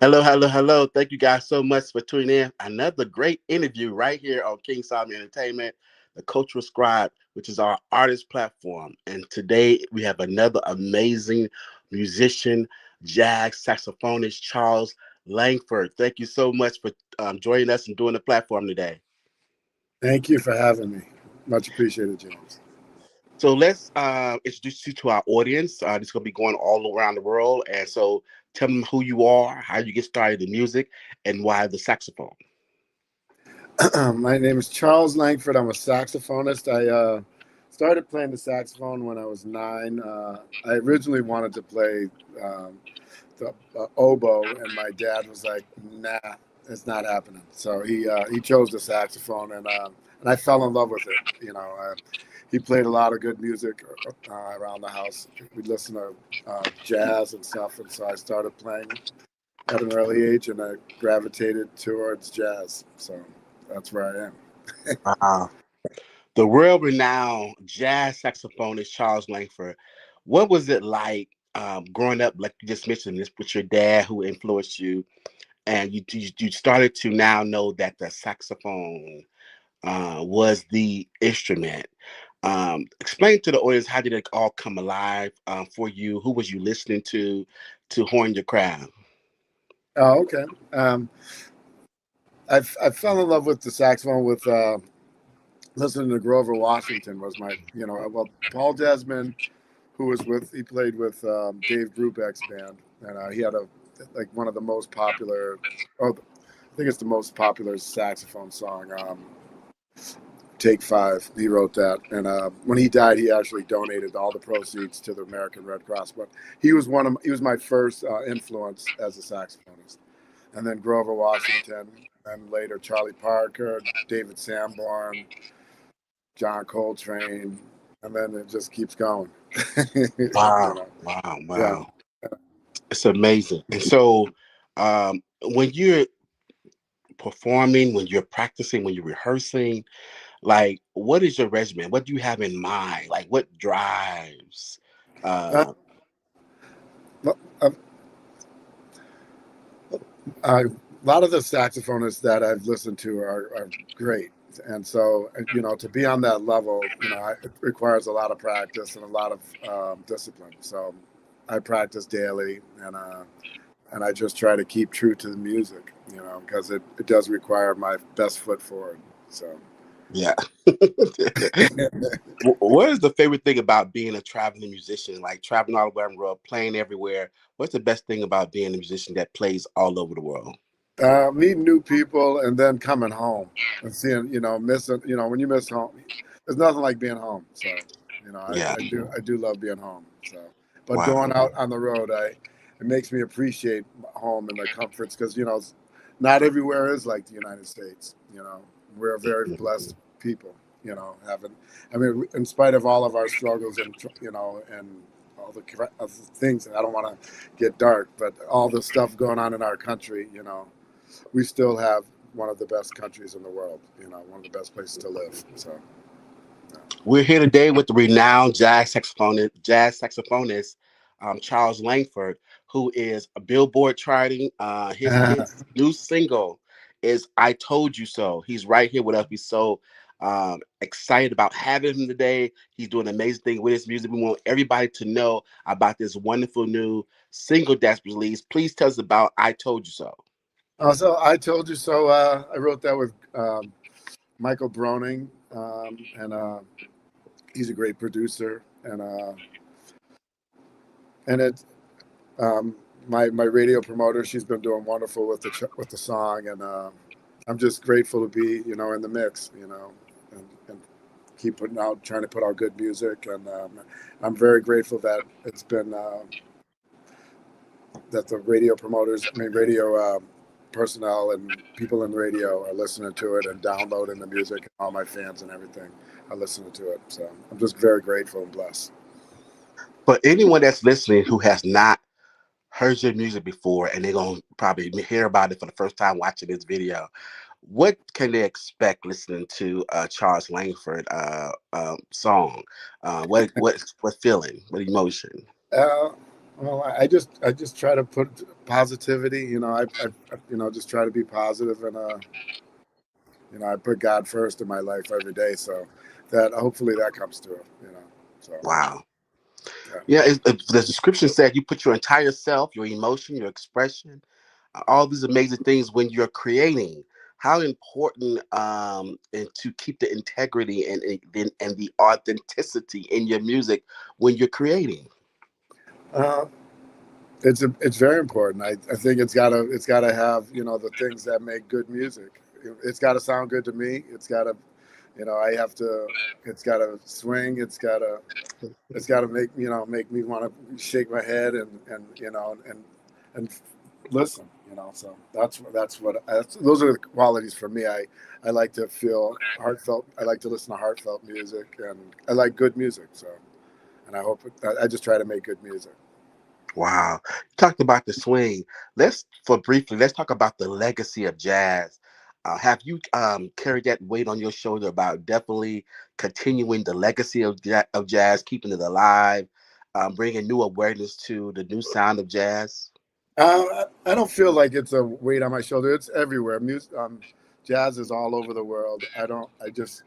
Hello, hello, hello. Thank you guys so much for tuning in. Another great interview right here on King Solomon Entertainment, the Cultural Scribe, which is our artist platform. And today we have another amazing musician, jazz saxophonist, Charles Langford. Thank you so much for joining us and doing the platform today. Thank you for having me. Much appreciated, James. So let's introduce you to our audience. This is going to be going all around the world. And so tell them who you are, how you get started in music, and why the saxophone. My name is Charles Langford. I'm a saxophonist. I started playing the saxophone when I was 9. I originally wanted to play the oboe, and my dad was like, "Nah, it's not happening." So he chose the saxophone, and I fell in love with it. He played a lot of good music around the house. We'd listen to jazz and stuff, and so I started playing at an early age, and I gravitated towards jazz. So that's where I Uh, the world-renowned jazz saxophonist Charles Langford. What was it like growing up, like you just mentioned this, with your dad who influenced you, and you started to now know that the saxophone was the instrument. Explain to the audience, how did it all come alive for you? Who was you listening to hone your craft? Oh, okay. I fell in love with the saxophone with listening to Grover Washington. Was my Paul Desmond, who was he played with Dave Brubeck's band, and he had one of the most popular. Oh, I think it's the most popular saxophone song. Take Five. He wrote that, and when he died, he actually donated all the proceeds to the American Red Cross. But he was my first influence as a saxophonist, and then Grover Washington, and later Charlie Parker, David Sanborn, John Coltrane, and then it just keeps going. Wow, wow, Yeah. wow! It's amazing. And so, when you're performing, when you're practicing, when you're rehearsing, like, what is your regimen? What do you have in mind? Like, what drives? Uh, Uh, uh, a lot of the saxophonists that I've listened to are great. And so, to be on that level, it requires a lot of practice and a lot of discipline. So I practice daily, and I just try to keep true to the music, because it does require my best foot forward. So, yeah. What is the favorite thing about being a traveling musician, like traveling all around the world, playing everywhere? What's the best thing about being a musician that plays all over the world? meeting new people and then coming home and seeing, missing, when you miss home, there's nothing like being home. So, Yeah. I do love being home. So, but Wow. going out on the road, it makes me appreciate home and the comforts, because, not everywhere is like the United States. We're very blessed people, in spite of all of our struggles and, and all the things, I don't want to get dark, but all the stuff going on in our country, we still have one of the best countries in the world, one of the best places to live. So, yeah. We're here today with the renowned jazz saxophonist, Charles Langford, who is a Billboard charting. His new single is "I Told You So." He's right here with us. We're so excited about having him today. He's doing an amazing thing with his music. We want everybody to know about this wonderful new single that's released. Please tell us about "I Told You So." So I told you so. I wrote that with Michael Broning, and he's a great producer, and it my radio promoter. She's been doing wonderful with the song, and I'm just grateful to be in the mix, and keep trying to put out good music, and I'm very grateful that it's been that the radio personnel and people in radio are listening to it and downloading the music, and all my fans and everything are listening to it. So I'm just very grateful and blessed. For anyone that's listening who has not heard your music before and they're going to probably hear about it for the first time watching this video, what can they expect listening to Charles Langford song? What feeling, what emotion? Uh, well, I just try to positivity. Just try to be positive, and I put God first in my life every day. So that hopefully that comes through. So Wow. yeah. Yeah, the description said you put your entire self, your emotion, your expression, all these amazing things when you're creating. How important and to keep the integrity and the authenticity in your music when you're creating. Uh, it's very important. I think it's gotta have the things that make good music. It's got to sound good to me. It's got to I have to. It's got to swing. It's got to make me want to shake my head and listen. So those are the qualities for me. I like to feel heartfelt. I like to listen to heartfelt music, and I like good music. So, and I just try to make good music. Wow. You talked about the swing. Let's talk about the legacy of jazz. Have you carried that weight on your shoulder about definitely continuing the legacy of jazz, keeping it alive, bringing new awareness to the new sound of jazz? I don't feel like it's a weight on my shoulder. It's everywhere. Jazz is all over the world. I don't. I just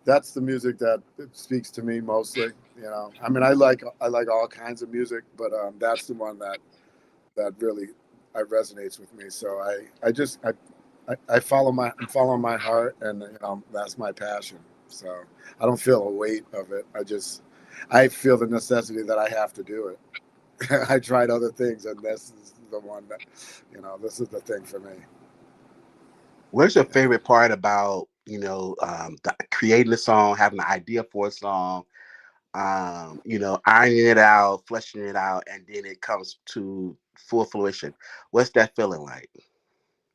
That's the music that it speaks to me mostly. I mean, I like all kinds of music, but that's the one that really resonates with me. So I follow I'm following my heart, and that's my passion. So I don't feel a weight of it. I feel the necessity that I have to do it. I tried other things, and this is the one that this is the thing for me. What's your favorite part about creating a song, having an idea for a song, ironing it out, fleshing it out, and then it comes to full fruition? What's that feeling like?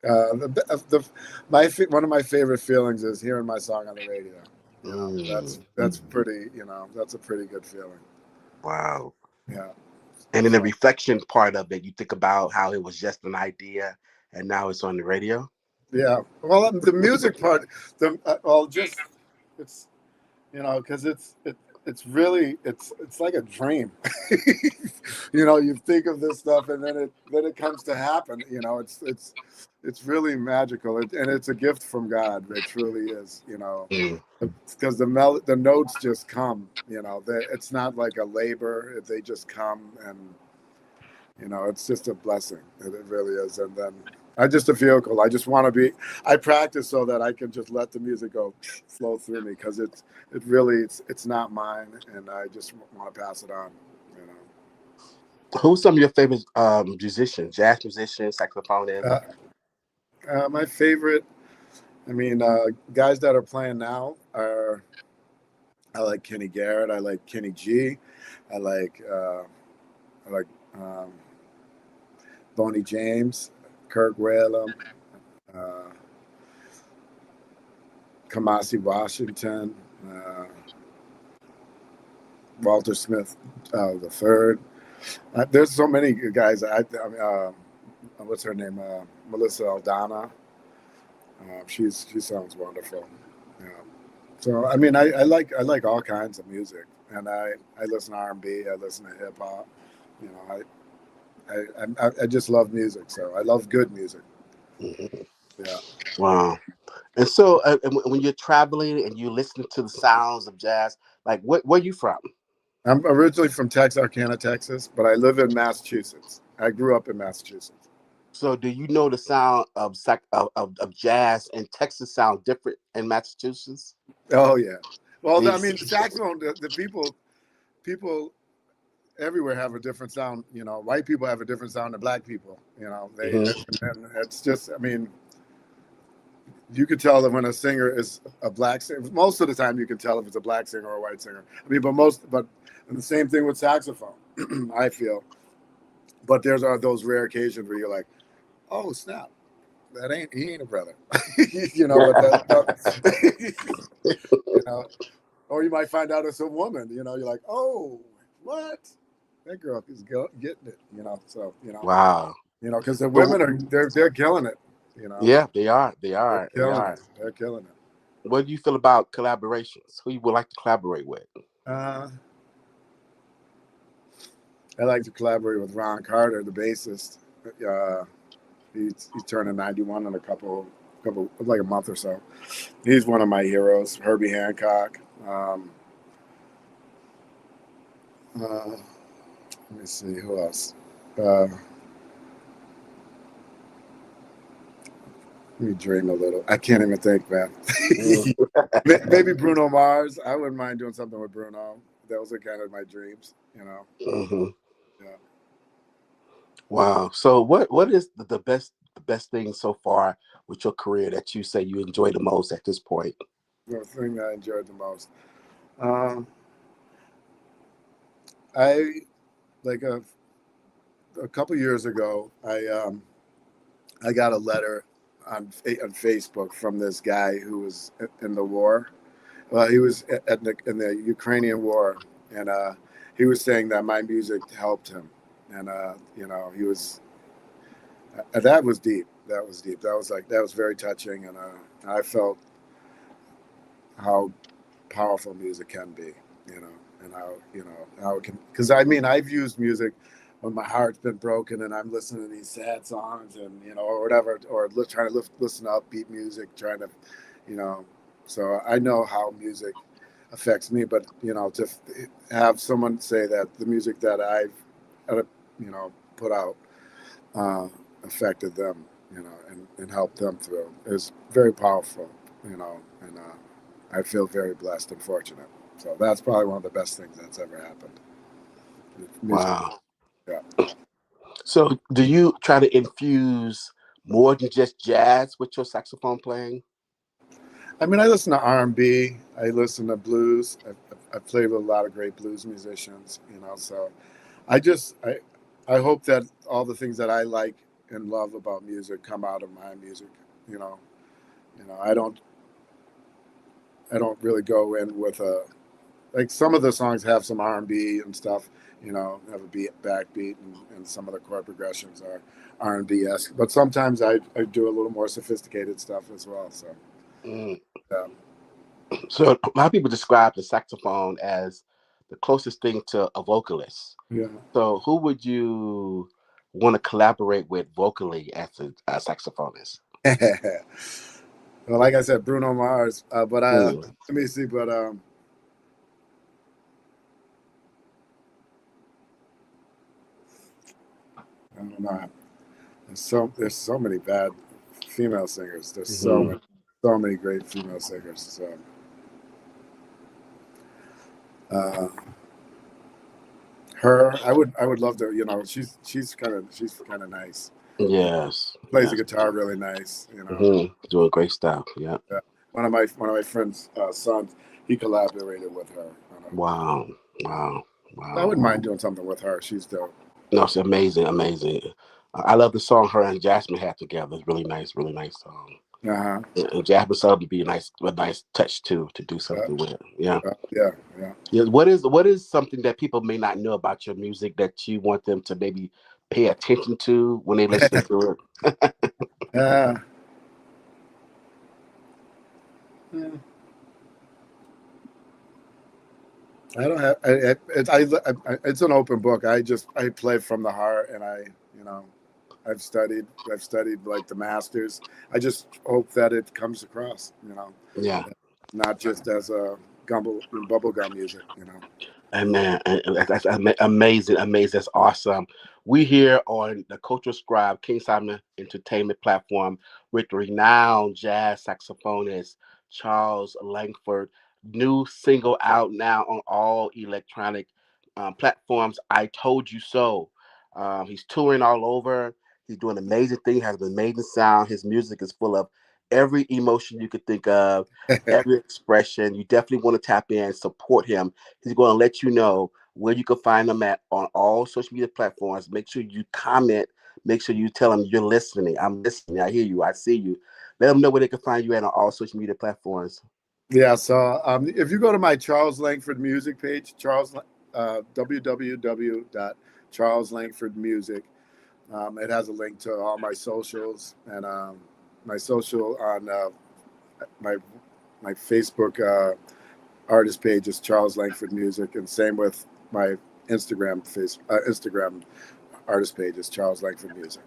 One of my favorite feelings is hearing my song on the radio. Mm, That's pretty. That's a pretty good feeling. wow. Yeah. And in the So reflection part of it, you think about how it was just an idea and now it's on the radio. yeah. Well, the music part, just it's because it's really it's like a dream. You think of this stuff, and then it comes to happen. It's really magical, and it's a gift from God. It truly is. Mm. Because the notes just come. It's not like a labor. They just come, and it's just a blessing. It really is. And then I just a vehicle. I just want to be. I practice so that I can just let the music go flow through me, because it's not mine, and I just want to pass it on. You Who's some of your favorite musicians, jazz musicians, saxophonists? my favorite. I mean, guys that are playing now are. I like Kenny Garrett. I like Kenny G. I like. I like Boney James, Kirk Whalum, uh, Kamasi Washington, uh, Walter Smith the third. There's so many guys. What's her name? Melissa Aldana. She sounds wonderful. Yeah. So I mean, I like all kinds of music, and I listen to R&B. I listen to hip hop. You know, I just love music. So I love good music. Mhm. Yeah. Wow. And so, when you're traveling and you listen to the sounds of jazz, like where you from? I'm originally from Texarkana, Texas, but I live in Massachusetts. I grew up in Massachusetts. So, do you know the sound of jazz in Texas sound different in Massachusetts? Oh yeah. Well, I These, mean, saxophone. The people everywhere have a different sound. White people have a different sound than black people. Mhm. And it's just. I mean, you could tell that when a singer is a black singer. Most of the time, you can tell if it's a black singer or a white singer. I mean, but and the same thing with saxophone. I feel. But there's those rare occasions where you're like, oh snap, he ain't a brother. But you know, or you might find out it's a woman. You're like, oh, what? That girl is getting it. So Wow. because the So, women they're killing it. You know, yeah, they are. They they're are. They killing it. are. They're killing it. What do you feel about collaborations? Who you would like to collaborate with? Uh, I like to collaborate with Ron Carter, the bassist. Uh, he's turning 91 in a couple like a month or so. He's one of my heroes. Herbie Hancock. Let me see who else. Uh, Let me dream a little. I can't even think, man. Mm. Maybe Bruno Mars. I wouldn't mind doing something with Bruno. Those are kind of my dreams, you know. Hmm. Yeah. Wow. So what is the best thing so far with your career that you say you enjoy the most at this point? The thing I enjoyed the most. Um, I like a couple years ago. I got a letter on Facebook from this guy who was in the war. Well, he was in the Ukrainian war, and he was saying that my music helped him, and you know, he was that was deep. That was deep. That was very touching, and I felt how powerful music can be, you know, and how it can. Because I mean, I've used music when my heart's been broken and I'm listening to these sad songs and or whatever, or trying to listen to upbeat music, trying to, you know. So I know how music affects me, but to have someone say that the music that I've, put out uh, affected them, and helped them through is very powerful, and I feel very blessed and fortunate. So that's probably one of the best things that's ever happened. Music, Wow. yeah. So do you try to infuse more than just jazz with your saxophone playing? I mean, I listen to R&B. I listen to blues. I played with a lot of great blues musicians, So I just I hope that all the things that I like and love about music come out of my music. You know, I don't really go in with a like some of the songs have some R&B and stuff. Have a backbeat, and some of the chord progressions are R&B esque. But sometimes I do a little more sophisticated stuff as well. So Mm. yeah. So a lot of people describe the saxophone as the closest thing to a vocalist. Yeah. So who would you want to collaborate with vocally as a saxophonist? Well, like I said, Bruno Mars. But Mm. let me see. But I don't know. There's so many bad female singers. There's Hmm. so many great female singers. So uh, I would love to. She's kind of nice. Yes. Plays the Yes. guitar really nice. Doing great stuff. Yeah. Yeah. One of my friends' sons, he collaborated with her. Wow. Wow. I Wow. wouldn't mind Wow. doing something with her. She's dope. No, it's amazing. Amazing. I love the song her and Jasmine had together. It's really nice. Really nice song. Uh huh. And Jasmine song would be a nice touch too to do something with. Yeah. Yeah. Yeah. Yeah. What is something that people may not know about your music that you want them to maybe pay attention to when they listen to it? Yeah. Yeah. I don't have. It's an open book. I play from the heart, and you know, I've studied like the masters. I just hope that it comes across, Yeah. not just as a bubblegum music. And man, that's amazing, amazing. That's awesome. We here on the Cultural Scribe King Simon Entertainment platform with renowned jazz saxophonist Charles Langford. New single out now on all electronic platforms. I told you so. He's touring all over. He's doing amazing things. Has an amazing sound. His music is full of every emotion you could think of, every expression. You definitely want to tap in, support him. He's going to let you know where you can find him at on all social media platforms. Make sure you comment. Make sure you tell him you're listening. I'm listening. I hear you. I see you. Let them know where they can find you at on all social media platforms. Yeah. So if you go to my Charles Langford music page, www.charleslangfordmusic, it has a link to all my socials, and my social on my my Facebook artist page is Charles Langford Music, and same with my Instagram artist page is Charles Langford Music.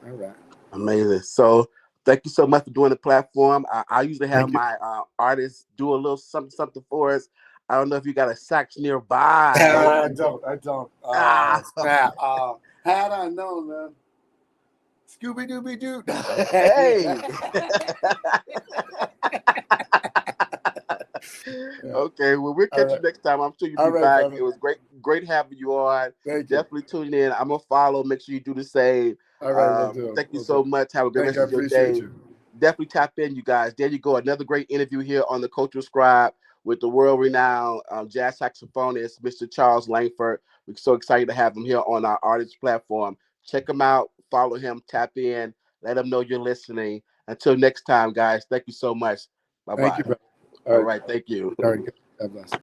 All right. Amazing. So thank you so much for doing the platform. I usually have Thank you. my artists do a little something for us. I don't know if you got a sax nearby. I don't. I don't. Ah, Snap. Had I known, man. Scooby Dooby Doo. hey. Yeah. Okay, well, we'll All catch you right. next time. I'm sure you'll All be right, back. brother. It was great having you on. Thank you. Definitely tune in. I'm gonna follow. Make sure you do the same. All right, we'll do. Thank you We'll so do. much. Have a great Thank you. rest I of your appreciate day. you. Definitely tap in, you guys. There you go. Another great interview here on the Cultural Scribe with the world-renowned jazz saxophonist, Mr. Charles Langford. We're so excited to have him here on our artist platform. Check him out. Follow him. Tap in. Let him know you're listening. Until next time, guys. Thank you so much. Bye Thank you, bye. brother. All All right. right. Thank you. All right. God bless.